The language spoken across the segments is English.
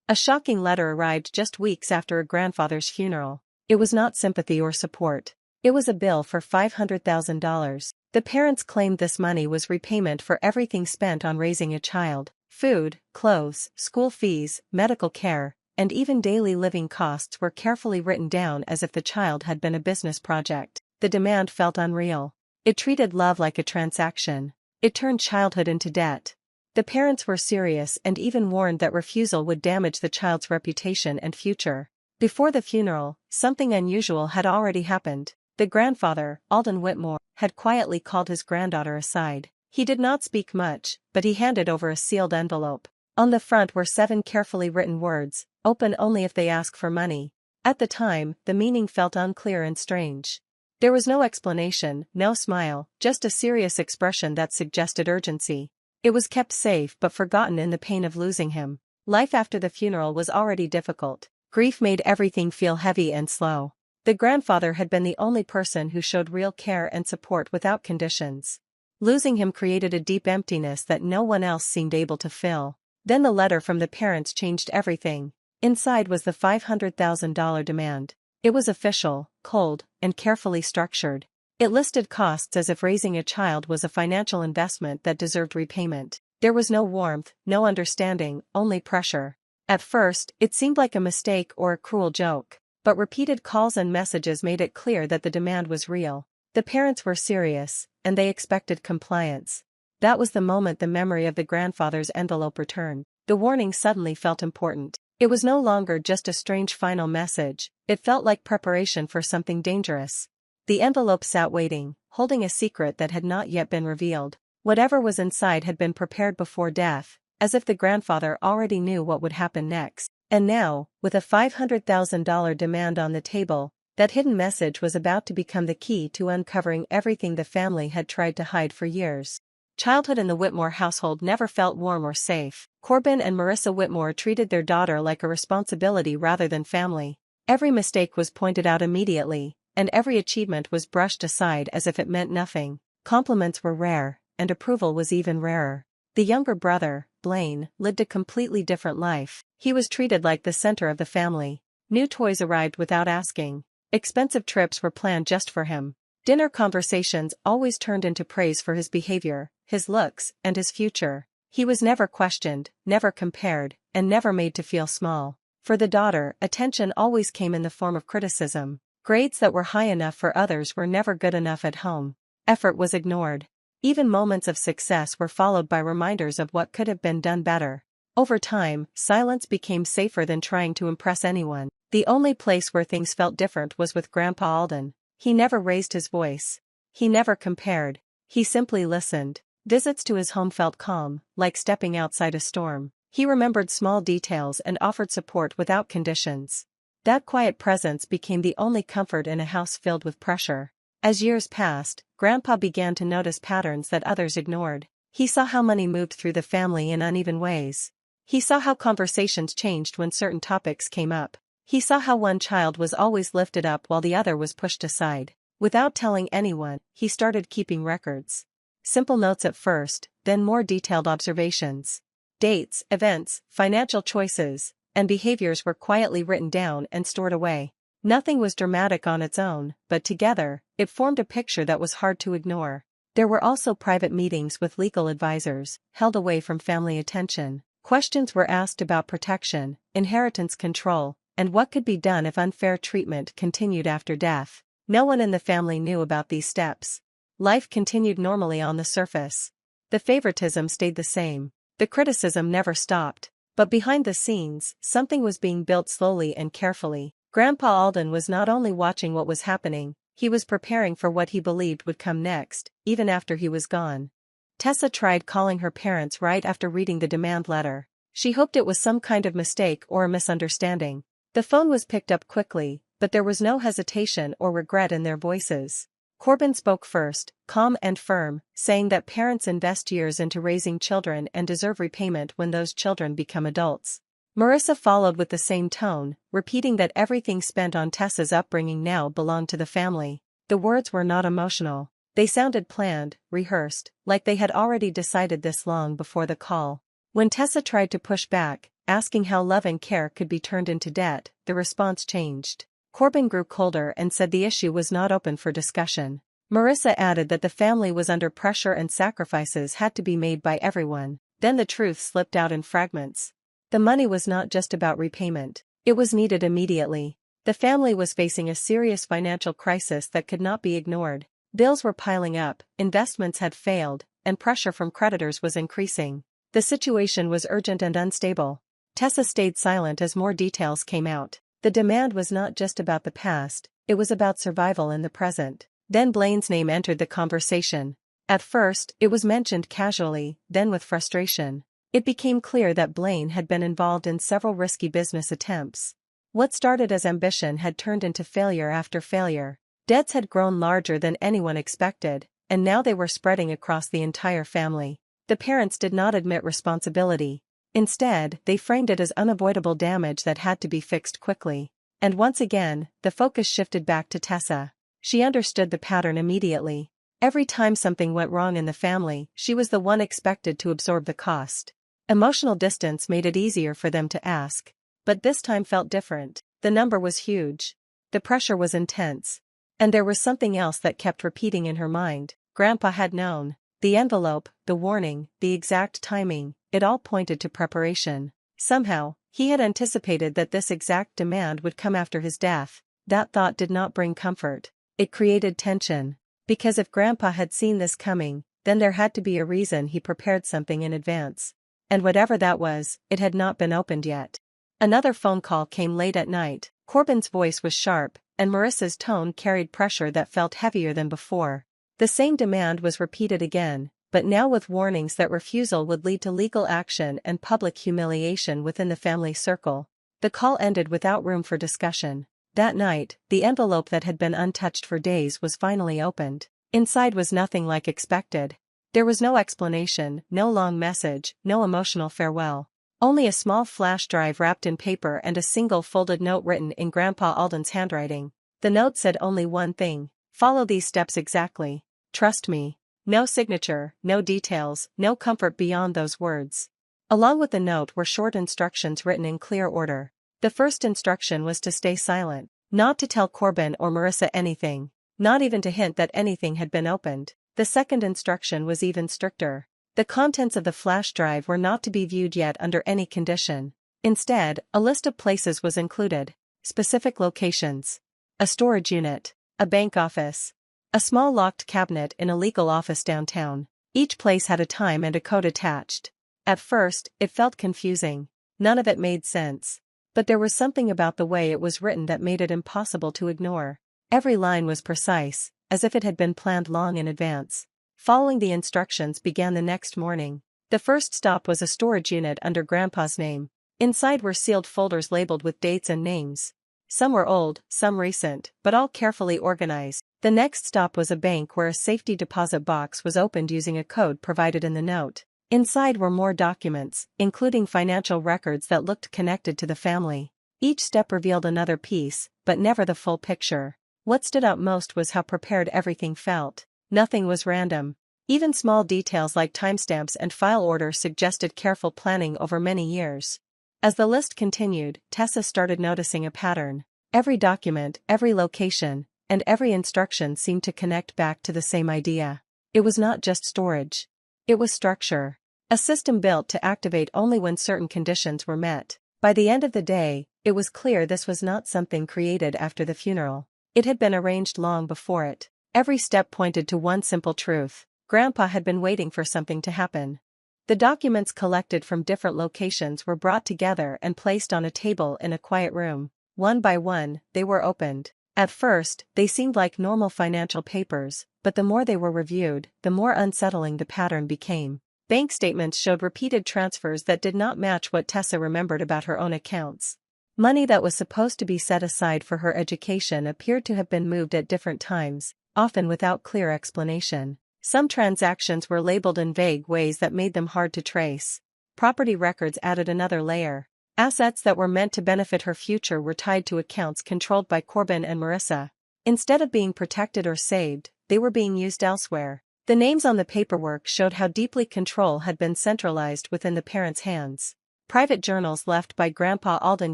A shocking letter arrived just weeks after her grandfather's funeral. It was not sympathy or support. It was a bill for $500,000. The parents claimed this money was repayment for everything spent on raising a child: food, clothes, school fees, medical care, and even daily living costs were carefully written down as if the child had been a business project. The demand felt unreal. It treated love like a transaction. It turned childhood into debt. The parents were serious and even warned that refusal would damage the child's reputation and future. Before the funeral, something unusual had already happened. The grandfather, Alden Whitmore, had quietly called his granddaughter aside. He did not speak much, but he handed over a sealed envelope. On the front were 7 carefully written words: "Open only if they ask for money." At the time, the meaning felt unclear and strange. There was no explanation, no smile, just a serious expression that suggested urgency. It was kept safe but forgotten in the pain of losing him. Life after the funeral was already difficult. Grief made everything feel heavy and slow. The grandfather had been the only person who showed real care and support without conditions. Losing him created a deep emptiness that no one else seemed able to fill. Then the letter from the parents changed everything. Inside was the $500,000 demand. It was official, cold, and carefully structured. It listed costs as if raising a child was a financial investment that deserved repayment. There was no warmth, no understanding, only pressure. At first, it seemed like a mistake or a cruel joke, but repeated calls and messages made it clear that the demand was real. The parents were serious, and they expected compliance. That was the moment the memory of the grandfather's envelope returned. The warning suddenly felt important. It was no longer just a strange final message, it felt like preparation for something dangerous. The envelope sat waiting, holding a secret that had not yet been revealed. Whatever was inside had been prepared before death, as if the grandfather already knew what would happen next. And now, with a $500,000 demand on the table, that hidden message was about to become the key to uncovering everything the family had tried to hide for years. Childhood in the Whitmore household never felt warm or safe. Corbin and Marissa Whitmore treated their daughter like a responsibility rather than family. Every mistake was pointed out immediately, and every achievement was brushed aside as if it meant nothing. Compliments were rare, and approval was even rarer. The younger brother, Blaine, lived a completely different life. He was treated like the center of the family. New toys arrived without asking. Expensive trips were planned just for him. Dinner conversations always turned into praise for his behavior, his looks, and his future. He was never questioned, never compared, and never made to feel small. For the daughter, attention always came in the form of criticism. Grades that were high enough for others were never good enough at home. Effort was ignored. Even moments of success were followed by reminders of what could have been done better. Over time, silence became safer than trying to impress anyone. The only place where things felt different was with Grandpa Alden. He never raised his voice. He never compared. He simply listened. Visits to his home felt calm, like stepping outside a storm. He remembered small details and offered support without conditions. That quiet presence became the only comfort in a house filled with pressure. As years passed, Grandpa began to notice patterns that others ignored. He saw how money moved through the family in uneven ways. He saw how conversations changed when certain topics came up. He saw how one child was always lifted up while the other was pushed aside. Without telling anyone, he started keeping records. Simple notes at first, then more detailed observations. Dates, events, financial choices, and behaviors were quietly written down and stored away. Nothing was dramatic on its own, but together, it formed a picture that was hard to ignore. There were also private meetings with legal advisors, held away from family attention. Questions were asked about protection, inheritance control, and what could be done if unfair treatment continued after death. No one in the family knew about these steps. Life continued normally on the surface. The favoritism stayed the same. The criticism never stopped. But behind the scenes, something was being built slowly and carefully. Grandpa Alden was not only watching what was happening, he was preparing for what he believed would come next, even after he was gone. Tessa tried calling her parents right after reading the demand letter. She hoped it was some kind of mistake or a misunderstanding. The phone was picked up quickly, but there was no hesitation or regret in their voices. Corbin spoke first, calm and firm, saying that parents invest years into raising children and deserve repayment when those children become adults. Marissa followed with the same tone, repeating that everything spent on Tessa's upbringing now belonged to the family. The words were not emotional. They sounded planned, rehearsed, like they had already decided this long before the call. When Tessa tried to push back, asking how love and care could be turned into debt, the response changed. Corbin grew colder and said the issue was not open for discussion. Marissa added that the family was under pressure and sacrifices had to be made by everyone. Then the truth slipped out in fragments. The money was not just about repayment. It was needed immediately. The family was facing a serious financial crisis that could not be ignored. Bills were piling up, investments had failed, and pressure from creditors was increasing. The situation was urgent and unstable. Tessa stayed silent as more details came out. The demand was not just about the past, it was about survival in the present. Then Blaine's name entered the conversation. At first, it was mentioned casually, then with frustration. It became clear that Blaine had been involved in several risky business attempts. What started as ambition had turned into failure after failure. Debts had grown larger than anyone expected, and now they were spreading across the entire family. The parents did not admit responsibility. Instead, they framed it as unavoidable damage that had to be fixed quickly. And once again, the focus shifted back to Tessa. She understood the pattern immediately. Every time something went wrong in the family, she was the one expected to absorb the cost. Emotional distance made it easier for them to ask. But this time felt different. The number was huge. The pressure was intense. And there was something else that kept repeating in her mind. Grandpa had known. The envelope, the warning, the exact timing, it all pointed to preparation. Somehow, he had anticipated that this exact demand would come after his death. That thought did not bring comfort. It created tension. Because if Grandpa had seen this coming, then there had to be a reason he prepared something in advance. And whatever that was, it had not been opened yet. Another phone call came late at night. Corbin's voice was sharp, and Marissa's tone carried pressure that felt heavier than before. The same demand was repeated again, but now with warnings that refusal would lead to legal action and public humiliation within the family circle. The call ended without room for discussion. That night, the envelope that had been untouched for days was finally opened. Inside was nothing like expected. There was no explanation, no long message, no emotional farewell. Only a small flash drive wrapped in paper and a single folded note written in Grandpa Alden's handwriting. The note said only one thing: follow these steps exactly. Trust me. No signature, no details, no comfort beyond those words. Along with the note were short instructions written in clear order. The first instruction was to stay silent, not to tell Corbin or Marissa anything, not even to hint that anything had been opened. The second instruction was even stricter. The contents of the flash drive were not to be viewed yet under any condition. Instead, a list of places was included. Specific locations. A storage unit. A bank office. A small locked cabinet in a legal office downtown. Each place had a time and a code attached. At first, it felt confusing. None of it made sense. But there was something about the way it was written that made it impossible to ignore. Every line was precise, as if it had been planned long in advance. Following the instructions began the next morning. The first stop was a storage unit under Grandpa's name. Inside were sealed folders labeled with dates and names. Some were old, some recent, but all carefully organized. The next stop was a bank where a safety deposit box was opened using a code provided in the note. Inside were more documents, including financial records that looked connected to the family. Each step revealed another piece, but never the full picture. What stood out most was how prepared everything felt. Nothing was random. Even small details like timestamps and file orders suggested careful planning over many years. As the list continued, Tessa started noticing a pattern. Every document, every location, and every instruction seemed to connect back to the same idea. It was not just storage. It was structure. A system built to activate only when certain conditions were met. By the end of the day, it was clear this was not something created after the funeral. It had been arranged long before it. Every step pointed to one simple truth. Grandpa had been waiting for something to happen. The documents collected from different locations were brought together and placed on a table in a quiet room. One by one, they were opened. At first, they seemed like normal financial papers, but the more they were reviewed, the more unsettling the pattern became. Bank statements showed repeated transfers that did not match what Tessa remembered about her own accounts. Money that was supposed to be set aside for her education appeared to have been moved at different times, often without clear explanation. Some transactions were labeled in vague ways that made them hard to trace. Property records added another layer. Assets that were meant to benefit her future were tied to accounts controlled by Corbin and Marissa. Instead of being protected or saved, they were being used elsewhere. The names on the paperwork showed how deeply control had been centralized within the parents' hands. Private journals left by Grandpa Alden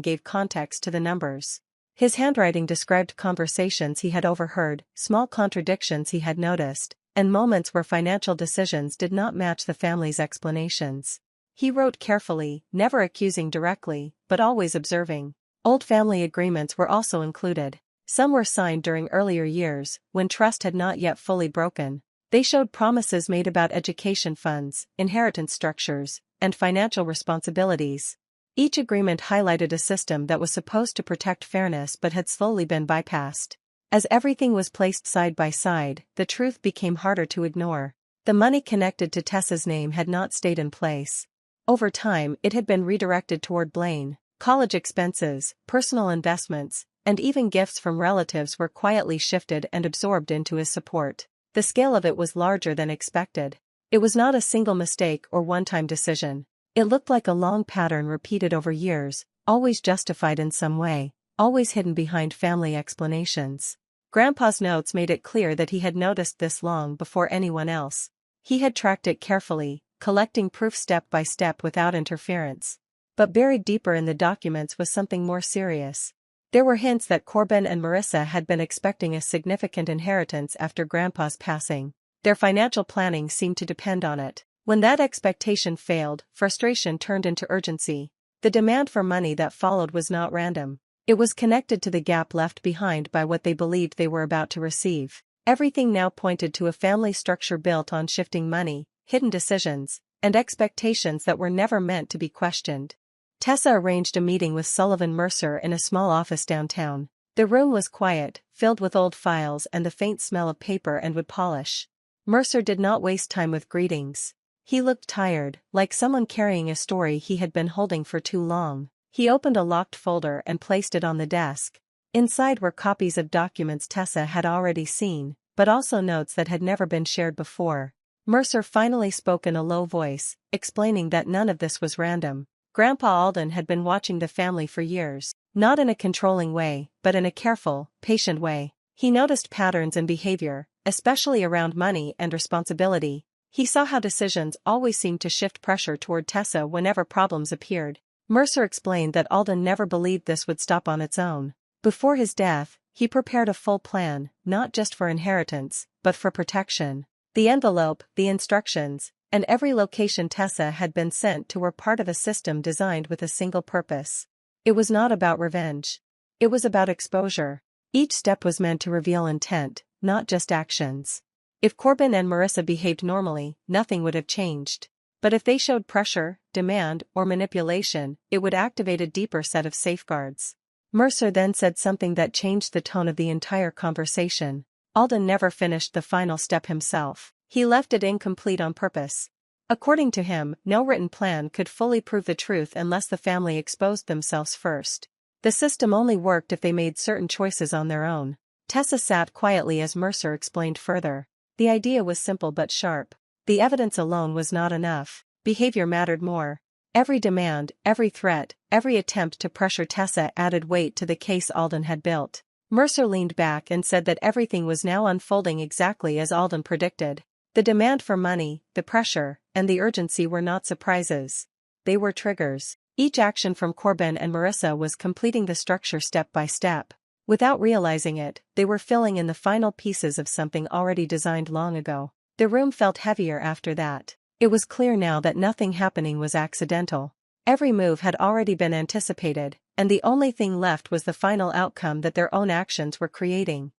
gave context to the numbers. His handwriting described conversations he had overheard, small contradictions he had noticed, and moments where financial decisions did not match the family's explanations. He wrote carefully, never accusing directly, but always observing. Old family agreements were also included. Some were signed during earlier years, when trust had not yet fully broken. They showed promises made about education funds, inheritance structures, and financial responsibilities. Each agreement highlighted a system that was supposed to protect fairness but had slowly been bypassed. As everything was placed side by side, the truth became harder to ignore. The money connected to Tessa's name had not stayed in place. Over time, it had been redirected toward Blaine. College expenses, personal investments, and even gifts from relatives were quietly shifted and absorbed into his support. The scale of it was larger than expected. It was not a single mistake or one-time decision. It looked like a long pattern repeated over years, always justified in some way, always hidden behind family explanations. Grandpa's notes made it clear that he had noticed this long before anyone else. He had tracked it carefully, collecting proof step by step without interference. But buried deeper in the documents was something more serious. There were hints that Corbin and Marissa had been expecting a significant inheritance after Grandpa's passing. Their financial planning seemed to depend on it. When that expectation failed, frustration turned into urgency. The demand for money that followed was not random. It was connected to the gap left behind by what they believed they were about to receive. Everything now pointed to a family structure built on shifting money, hidden decisions, and expectations that were never meant to be questioned. Tessa arranged a meeting with Sullivan Mercer in a small office downtown. The room was quiet, filled with old files and the faint smell of paper and wood polish. Mercer did not waste time with greetings. He looked tired, like someone carrying a story he had been holding for too long. He opened a locked folder and placed it on the desk. Inside were copies of documents Tessa had already seen, but also notes that had never been shared before. Mercer finally spoke in a low voice, explaining that none of this was random. Grandpa Alden had been watching the family for years, not in a controlling way, but in a careful, patient way. He noticed patterns in behavior, especially around money and responsibility. He saw how decisions always seemed to shift pressure toward Tessa whenever problems appeared. Mercer explained that Alden never believed this would stop on its own. Before his death, he prepared a full plan, not just for inheritance, but for protection. The envelope, the instructions, and every location Tessa had been sent to were part of a system designed with a single purpose. It was not about revenge. It was about exposure. Each step was meant to reveal intent, not just actions. If Corbin and Marissa behaved normally, nothing would have changed. But if they showed pressure, demand, or manipulation, it would activate a deeper set of safeguards. Mercer then said something that changed the tone of the entire conversation. Alden never finished the final step himself. He left it incomplete on purpose. According to him, no written plan could fully prove the truth unless the family exposed themselves first. The system only worked if they made certain choices on their own. Tessa sat quietly as Mercer explained further. The idea was simple but sharp. The evidence alone was not enough. Behavior mattered more. Every demand, every threat, every attempt to pressure Tessa added weight to the case Alden had built. Mercer leaned back and said that everything was now unfolding exactly as Alden predicted. The demand for money, the pressure, and the urgency were not surprises. They were triggers. Each action from Corbin and Marissa was completing the structure step by step. Without realizing it, they were filling in the final pieces of something already designed long ago. The room felt heavier after that. It was clear now that nothing happening was accidental. Every move had already been anticipated, and the only thing left was the final outcome that their own actions were creating.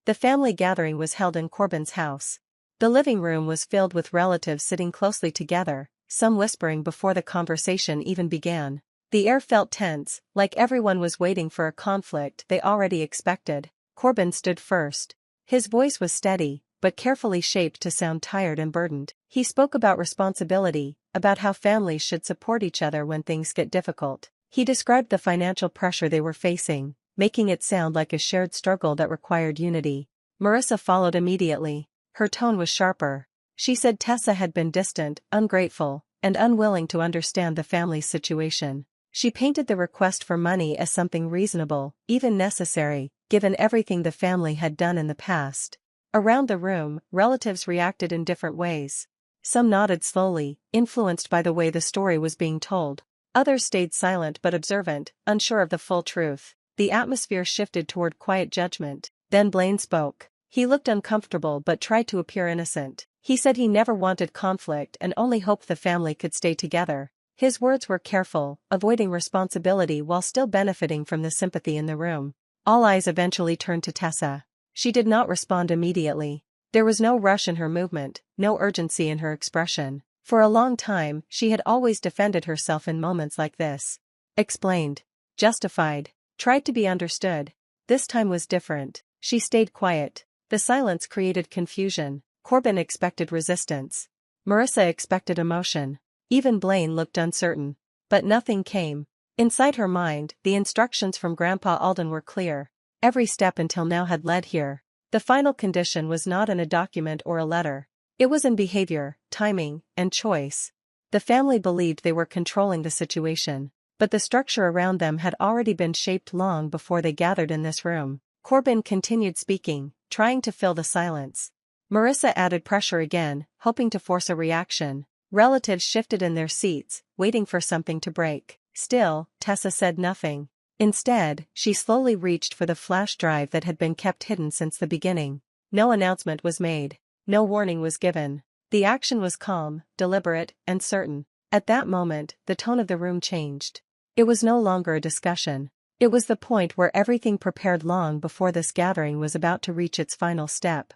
The family gathering was held in Corbin's house. The living room was filled with relatives sitting closely together, some whispering before the conversation even began. The air felt tense, like everyone was waiting for a conflict they already expected. Corbin stood first. His voice was steady, but carefully shaped to sound tired and burdened. He spoke about responsibility, about how families should support each other when things get difficult. He described the financial pressure they were facing, making it sound like a shared struggle that required unity. Marissa followed immediately. Her tone was sharper. She said Tessa had been distant, ungrateful, and unwilling to understand the family's situation. She painted the request for money as something reasonable, even necessary, given everything the family had done in the past. Around the room, relatives reacted in different ways. Some nodded slowly, influenced by the way the story was being told. Others stayed silent but observant, unsure of the full truth. The atmosphere shifted toward quiet judgment. Then Blaine spoke. He looked uncomfortable but tried to appear innocent. He said he never wanted conflict and only hoped the family could stay together. His words were careful, avoiding responsibility while still benefiting from the sympathy in the room. All eyes eventually turned to Tessa. She did not respond immediately. There was no rush in her movement, no urgency in her expression. For a long time, she had always defended herself in moments like this. Explained. Justified. Tried to be understood. This time was different. She stayed quiet. The silence created confusion. Corbin expected resistance. Marissa expected emotion. Even Blaine looked uncertain. But nothing came. Inside her mind, the instructions from Grandpa Alden were clear. Every step until now had led here. The final condition was not in a document or a letter. It was in behavior, timing, and choice. The family believed they were controlling the situation, but the structure around them had already been shaped long before they gathered in this room. Corbin continued speaking, trying to fill the silence. Marissa added pressure again, hoping to force a reaction. Relatives shifted in their seats, waiting for something to break. Still, Tessa said nothing. Instead, she slowly reached for the flash drive that had been kept hidden since the beginning. No announcement was made. No warning was given. The action was calm, deliberate, and certain. At that moment, the tone of the room changed. It was no longer a discussion. It was the point where everything prepared long before this gathering was about to reach its final step.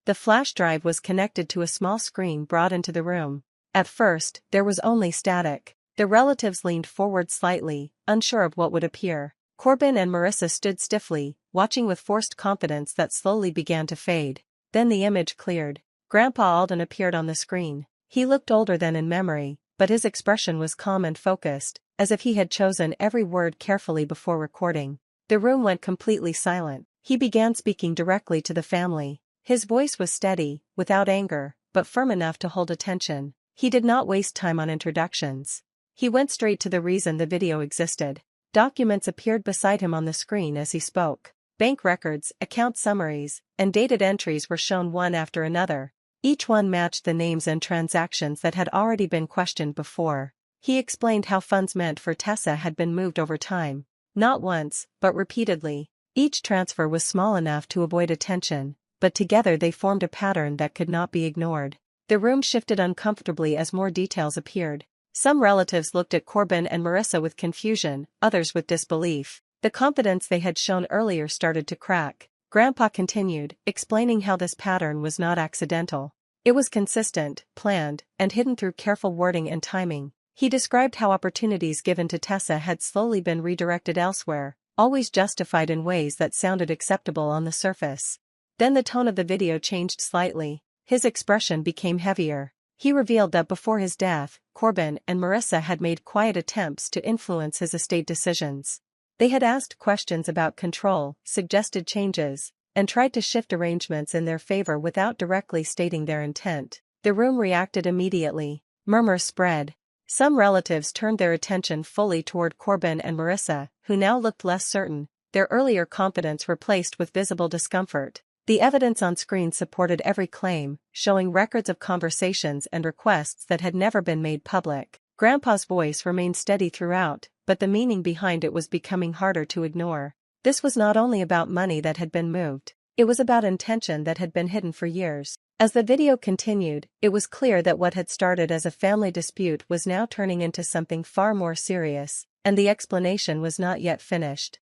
The flash drive was connected to a small screen brought into the room. At first, there was only static. The relatives leaned forward slightly, unsure of what would appear. Corbin and Marissa stood stiffly, watching with forced confidence that slowly began to fade. Then the image cleared. Grandpa Alden appeared on the screen. He looked older than in memory, but his expression was calm and focused, as if he had chosen every word carefully before recording. The room went completely silent. He began speaking directly to the family. His voice was steady, without anger, but firm enough to hold attention. He did not waste time on introductions. He went straight to the reason the video existed. Documents appeared beside him on the screen as he spoke. Bank records, account summaries, and dated entries were shown one after another. Each one matched the names and transactions that had already been questioned before. He explained how funds meant for Tessa had been moved over time. Not once, but repeatedly. Each transfer was small enough to avoid attention, but together they formed a pattern that could not be ignored. The room shifted uncomfortably as more details appeared. Some relatives looked at Corbin and Marissa with confusion, others with disbelief. The confidence they had shown earlier started to crack. Grandpa continued, explaining how this pattern was not accidental. It was consistent, planned, and hidden through careful wording and timing. He described how opportunities given to Tessa had slowly been redirected elsewhere, always justified in ways that sounded acceptable on the surface. Then the tone of the video changed slightly. His expression became heavier. He revealed that before his death, Corbin and Marissa had made quiet attempts to influence his estate decisions. They had asked questions about control, suggested changes, and tried to shift arrangements in their favor without directly stating their intent. The room reacted immediately. Murmurs spread. Some relatives turned their attention fully toward Corbin and Marissa, who now looked less certain, their earlier confidence replaced with visible discomfort. The evidence on screen supported every claim, showing records of conversations and requests that had never been made public. Grandpa's voice remained steady throughout, but the meaning behind it was becoming harder to ignore. This was not only about money that had been moved, it was about intention that had been hidden for years. As the video continued, it was clear that what had started as a family dispute was now turning into something far more serious, and the explanation was not yet finished.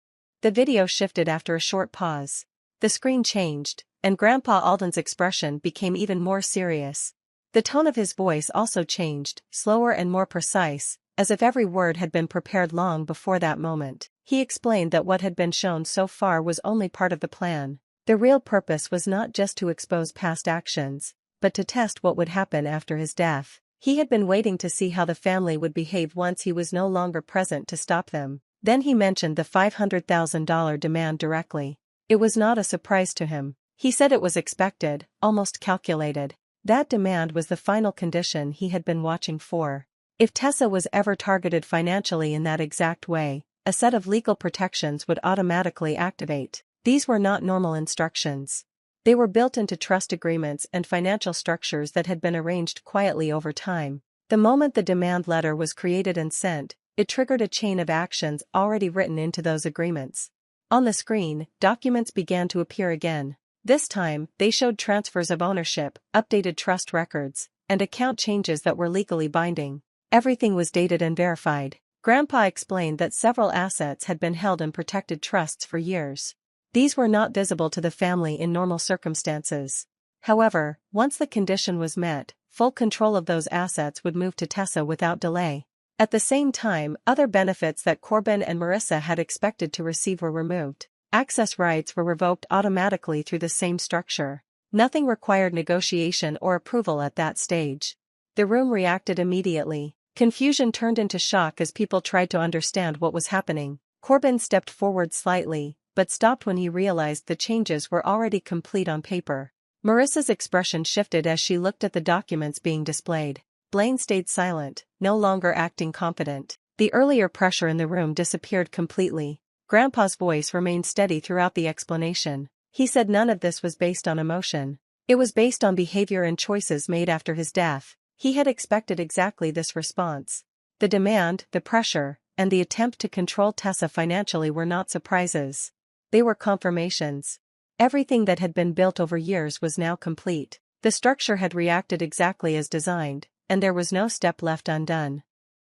The video shifted after a short pause. The screen changed, and Grandpa Alden's expression became even more serious. The tone of his voice also changed, slower and more precise, as if every word had been prepared long before that moment. He explained that what had been shown so far was only part of the plan. The real purpose was not just to expose past actions, but to test what would happen after his death. He had been waiting to see how the family would behave once he was no longer present to stop them. Then he mentioned the $500,000 demand directly. It was not a surprise to him. He said it was expected, almost calculated. That demand was the final condition he had been watching for. If Tessa was ever targeted financially in that exact way, a set of legal protections would automatically activate. These were not normal instructions. They were built into trust agreements and financial structures that had been arranged quietly over time. The moment the demand letter was created and sent, it triggered a chain of actions already written into those agreements. On the screen, documents began to appear again. This time, they showed transfers of ownership, updated trust records, and account changes that were legally binding. Everything was dated and verified. Grandpa explained that several assets had been held in protected trusts for years. These were not visible to the family in normal circumstances. However, once the condition was met, full control of those assets would move to Tessa without delay. At the same time, other benefits that Corbin and Marissa had expected to receive were removed. Access rights were revoked automatically through the same structure. Nothing required negotiation or approval at that stage. The room reacted immediately. Confusion turned into shock as people tried to understand what was happening. Corbin stepped forward slightly, but stopped when he realized the changes were already complete on paper. Marissa's expression shifted as she looked at the documents being displayed. Blaine stayed silent, no longer acting confident. The earlier pressure in the room disappeared completely. Grandpa's voice remained steady throughout the explanation. He said none of this was based on emotion. It was based on behavior and choices made after his death. He had expected exactly this response. The demand, the pressure, and the attempt to control Tessa financially were not surprises. They were confirmations. Everything that had been built over years was now complete. The structure had reacted exactly as designed, and there was no step left undone.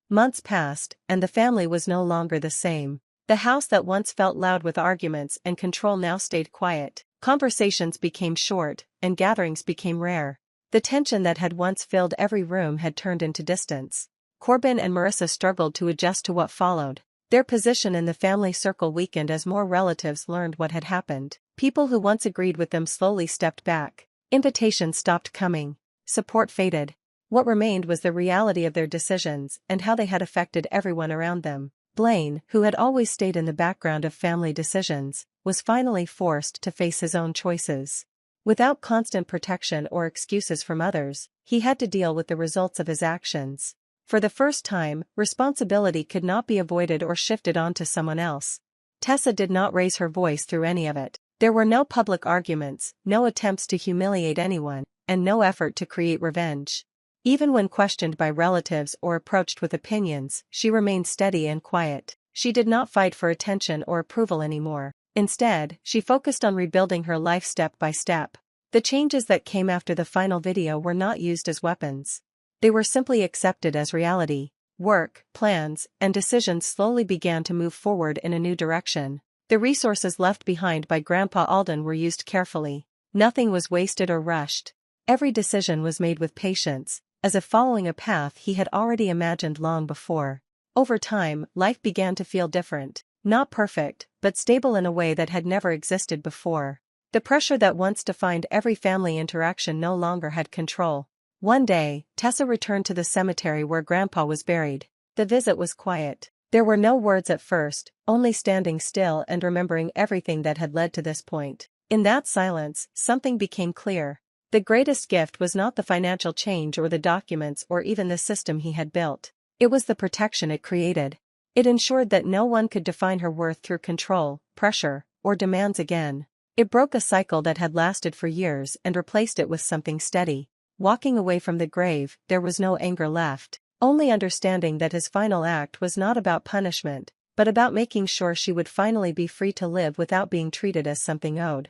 Months passed, and the family was no longer the same. The house that once felt loud with arguments and control now stayed quiet. Conversations became short, and gatherings became rare. The tension that had once filled every room had turned into distance. Corbin and Marissa struggled to adjust to what followed. Their position in the family circle weakened as more relatives learned what had happened. People who once agreed with them slowly stepped back. Invitations stopped coming. Support faded. What remained was the reality of their decisions and how they had affected everyone around them. Blaine, who had always stayed in the background of family decisions, was finally forced to face his own choices. Without constant protection or excuses from others, he had to deal with the results of his actions. For the first time, responsibility could not be avoided or shifted onto someone else. Tessa did not raise her voice through any of it. There were no public arguments, no attempts to humiliate anyone, and no effort to create revenge. Even when questioned by relatives or approached with opinions, she remained steady and quiet. She did not fight for attention or approval anymore. Instead, she focused on rebuilding her life step by step. The changes that came after the final video were not used as weapons. They were simply accepted as reality. Work, plans, and decisions slowly began to move forward in a new direction. The resources left behind by Grandpa Alden were used carefully. Nothing was wasted or rushed. Every decision was made with patience, as if following a path he had already imagined long before. Over time, life began to feel different. Not perfect, but stable in a way that had never existed before. The pressure that once defined every family interaction no longer had control. One day, Tessa returned to the cemetery where Grandpa was buried. The visit was quiet. There were no words at first, only standing still and remembering everything that had led to this point. In that silence, something became clear. The greatest gift was not the financial change or the documents or even the system he had built. It was the protection it created. It ensured that no one could define her worth through control, pressure, or demands again. It broke a cycle that had lasted for years and replaced it with something steady. Walking away from the grave, there was no anger left, only understanding that his final act was not about punishment, but about making sure she would finally be free to live without being treated as something owed.